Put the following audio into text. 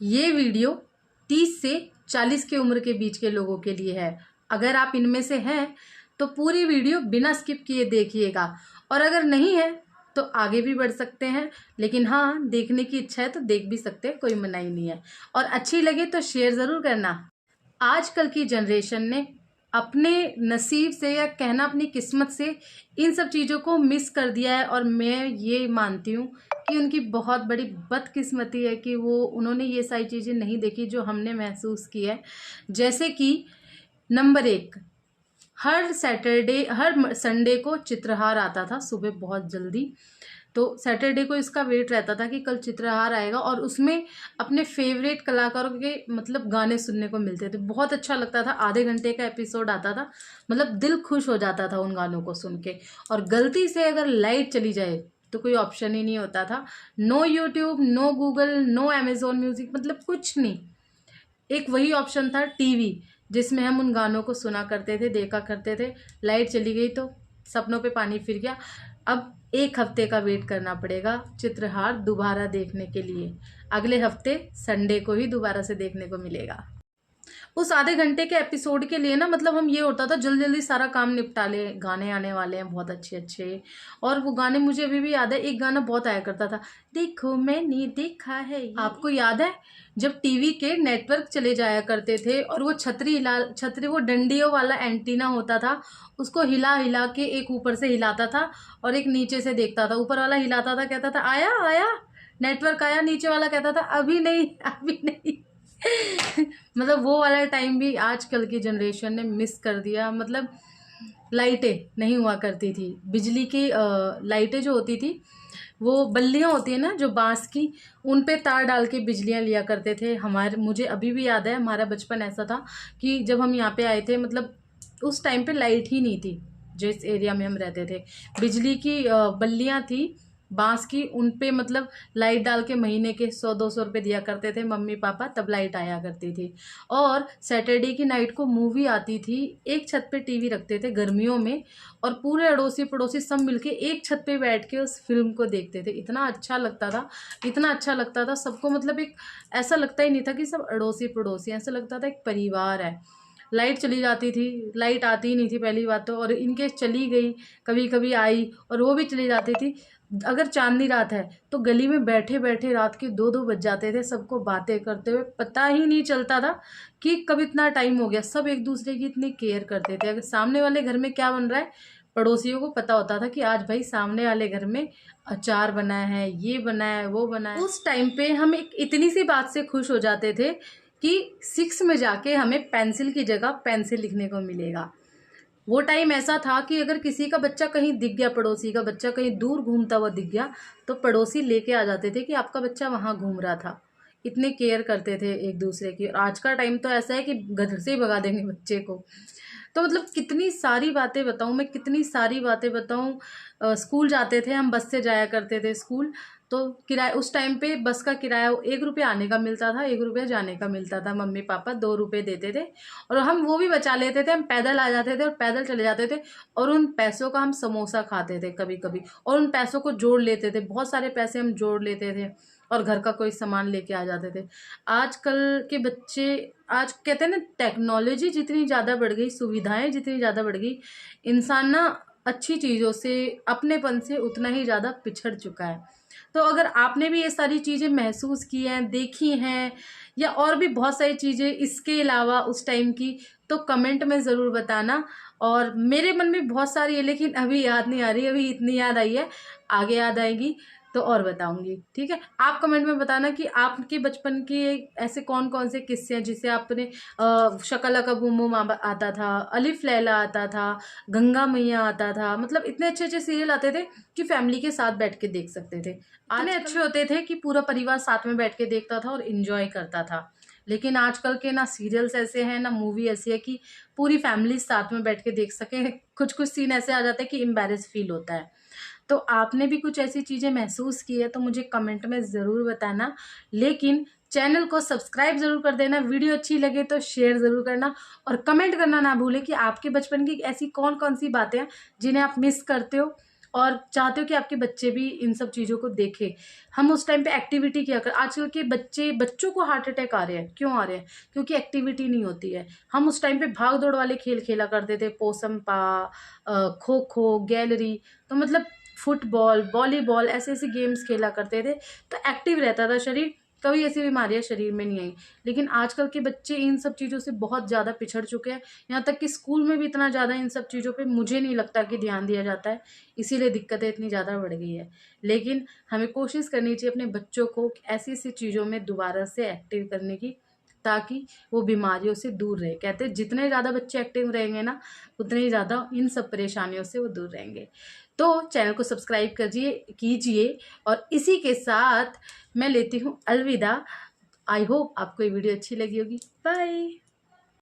ये वीडियो 30 से 40 के उम्र के बीच के लोगों के लिए है। अगर आप इनमें से हैं तो पूरी वीडियो बिना स्किप किए देखिएगा, और अगर नहीं है तो आगे भी बढ़ सकते हैं, लेकिन हाँ, देखने की इच्छा है तो देख भी सकते हैं, कोई मनाही नहीं है। और अच्छी लगे तो शेयर ज़रूर करना। आजकल की जनरेशन ने अपने नसीब से या कहना अपनी किस्मत से इन सब चीज़ों को मिस कर दिया है, और मैं ये मानती हूँ कि उनकी बहुत बड़ी बदकिस्मती है कि उन्होंने ये सारी चीज़ें नहीं देखी जो हमने महसूस की है। जैसे कि नंबर 1, हर संडे को चित्रहार आता था सुबह बहुत जल्दी। तो सैटरडे को इसका वेट रहता था कि कल चित्रहार आएगा, और उसमें अपने फेवरेट कलाकारों के मतलब गाने सुनने को मिलते थे। बहुत अच्छा लगता था। आधे घंटे का एपिसोड आता था, मतलब दिल खुश हो जाता था उन गानों को सुन के। और गलती से अगर लाइट चली जाए तो कोई ऑप्शन ही नहीं होता था। No YouTube, no Google, no Amazon music, मतलब कुछ नहीं। एक वही ऑप्शन था टीवी, जिसमें हम उन गानों को सुना करते थे, देखा करते थे। लाइट चली गई तो सपनों पे पानी फिर गया। अब 1 हफ्ते का वेट करना पड़ेगा चित्रहार दोबारा देखने के लिए। अगले हफ्ते संडे को ही दोबारा से देखने को मिलेगा। उस आधे घंटे के एपिसोड के लिए ना, मतलब हम ये होता था जल्दी जल्दी सारा काम निपटा ले, गाने आने वाले हैं बहुत अच्छे अच्छे। और वो गाने मुझे अभी भी याद है। एक गाना बहुत आया करता था, देखो मैंने देखा है। आपको याद है जब टीवी के नेटवर्क चले जाया करते थे और वो छतरी वो डंडियों वाला एंटीना होता था, उसको हिला हिला के एक ऊपर से हिलाता था और एक नीचे से देखता था। ऊपर वाला हिलाता था, कहता था आया आया नेटवर्क आया, नीचे वाला कहता था अभी नहीं अभी नहीं। मतलब वो वाला टाइम भी आजकल की जनरेशन ने मिस कर दिया। मतलब लाइटें नहीं हुआ करती थी, बिजली की लाइटें जो होती थी, वो बल्लियाँ होती है ना जो बांस की, उन पे तार डाल के बिजलियाँ लिया करते थे। मुझे अभी भी याद है, हमारा बचपन ऐसा था कि जब हम यहाँ पे आए थे, मतलब उस टाइम पे लाइट ही नहीं थी। जिस एरिया में हम रहते थे, बिजली की बल्लियाँ थी बांस की, उन पे मतलब लाइट डाल के महीने के 100-200 रुपये दिया करते थे मम्मी पापा, तब लाइट आया करती थी। और सैटरडे की नाइट को मूवी आती थी, एक छत पे टीवी रखते थे गर्मियों में, और पूरे अड़ोसी पड़ोसी सब मिलके एक छत पे बैठ के उस फिल्म को देखते थे। इतना अच्छा लगता था, इतना अच्छा लगता था सबको। मतलब एक ऐसा लगता ही नहीं था कि सब अड़ोसी पड़ोसी, ऐसा लगता था एक परिवार है। लाइट चली जाती थी, लाइट आती ही नहीं थी पहली बात तो, और इनकेस चली गई, कभी कभी आई और वो भी चली जाती थी। अगर चांदनी रात है तो गली में बैठे बैठे रात के 2-2 बज जाते थे, सबको बातें करते हुए। पता ही नहीं चलता था कि कब इतना टाइम हो गया। सब एक दूसरे की इतनी केयर करते थे। अगर सामने वाले घर में क्या बन रहा है, पड़ोसियों को पता होता था कि आज भाई सामने वाले घर में अचार बना है, ये बना है, वो बना है। उस टाइम पे हम एक इतनी सी बात से खुश हो जाते थे कि 6 में जाके हमें पेंसिल की जगह पेंसिल लिखने को मिलेगा। वो टाइम ऐसा था कि अगर किसी का बच्चा कहीं दिख गया, पड़ोसी का बच्चा कहीं दूर घूमता हुआ दिख गया, तो पड़ोसी लेके आ जाते थे कि आपका बच्चा वहाँ घूम रहा था। इतने केयर करते थे एक दूसरे की। और आज का टाइम तो ऐसा है कि घर से ही भगा देंगे बच्चे को। तो मतलब कितनी सारी बातें बताऊँ मैं, कितनी सारी बातें बताऊँ। स्कूल जाते थे हम, बस से जाया करते थे स्कूल। तो किराया उस टाइम पे बस का किराया 1 रुपये आने का मिलता था, 1 रुपये जाने का मिलता था। मम्मी पापा 2 रुपये देते थे, और हम वो भी बचा लेते थे। हम पैदल आ जाते थे और पैदल चले जाते थे, और उन पैसों का हम समोसा खाते थे कभी कभी, और उन पैसों को जोड़ लेते थे। बहुत सारे पैसे हम जोड़ लेते थे और घर का कोई सामान लेके आ जाते थे। आजकल के बच्चे, आज कहते हैं ना, टेक्नोलॉजी जितनी ज़्यादा बढ़ गई, सुविधाएं जितनी ज़्यादा बढ़ गई, इंसान ना अच्छी चीज़ों से, अपनेपन से उतना ही ज़्यादा पिछड़ चुका है। तो अगर आपने भी ये सारी चीज़ें महसूस की हैं, देखी हैं, या और भी बहुत सारी चीज़ें इसके अलावा उस टाइम की, तो कमेंट में ज़रूर बताना। और मेरे मन में बहुत सारी है, लेकिन अभी याद नहीं आ रही। अभी इतनी याद आई है, आगे याद आएगी तो और बताऊंगी, ठीक है। आप कमेंट में बताना कि आपके बचपन के ऐसे कौन कौन से किस्से हैं जिसे आपने शकला बूम बूम आता था, अलिफ लैला आता था, गंगा मैया आता था। मतलब इतने अच्छे अच्छे सीरियल आते थे कि फैमिली के साथ बैठ के देख सकते थे। इतने अच्छे होते थे कि पूरा परिवार साथ में बैठ के देखता था और इन्जॉय करता था। लेकिन आजकल के ना सीरियल्स ऐसे हैं, ना मूवी ऐसी है कि पूरी फैमिली साथ में बैठ के देख सके। कुछ कुछ सीन ऐसे आ जाते हैं कि एम्बैरेस फील होता है। तो आपने भी कुछ ऐसी चीज़ें महसूस की है तो मुझे कमेंट में ज़रूर बताना। लेकिन चैनल को सब्सक्राइब ज़रूर कर देना, वीडियो अच्छी लगे तो शेयर ज़रूर करना, और कमेंट करना ना भूलें कि आपके बचपन की ऐसी कौन कौन सी बातें हैं जिन्हें आप मिस करते हो और चाहते हो कि आपके बच्चे भी इन सब चीज़ों को देखें। हम उस टाइम पे एक्टिविटी किया कर, आजकल के बच्चों को हार्ट अटैक आ रहे हैं, क्यों आ रहे हैं? क्योंकि एक्टिविटी नहीं होती है। हम उस टाइम पे भाग दौड़ वाले खेल खेला करते थे, पोसम पा, खो खो, गैलरी, तो मतलब फुटबॉल, वॉलीबॉल, ऐसे ऐसे गेम्स खेला करते थे, तो एक्टिव रहता था शरीर, कभी ऐसी बीमारियां शरीर में नहीं आई। लेकिन आजकल के बच्चे इन सब चीज़ों से बहुत ज़्यादा पिछड़ चुके हैं, यहाँ तक कि स्कूल में भी इतना ज़्यादा इन सब चीज़ों पे मुझे नहीं लगता कि ध्यान दिया जाता है, इसीलिए दिक्कतें इतनी ज़्यादा बढ़ गई है। लेकिन हमें कोशिश करनी चाहिए अपने बच्चों को ऐसी ऐसी चीज़ों में दोबारा से एक्टिव करने की, ताकि वो बीमारियों से दूर रहे। कहते हैं जितने ज़्यादा बच्चे एक्टिव रहेंगे ना, उतने ही ज़्यादा इन सब परेशानियों से वो दूर रहेंगे। तो चैनल को सब्सक्राइब कीजिए और इसी के साथ मैं लेती हूँ अलविदा। आई होप आपको ये वीडियो अच्छी लगी होगी। बाय।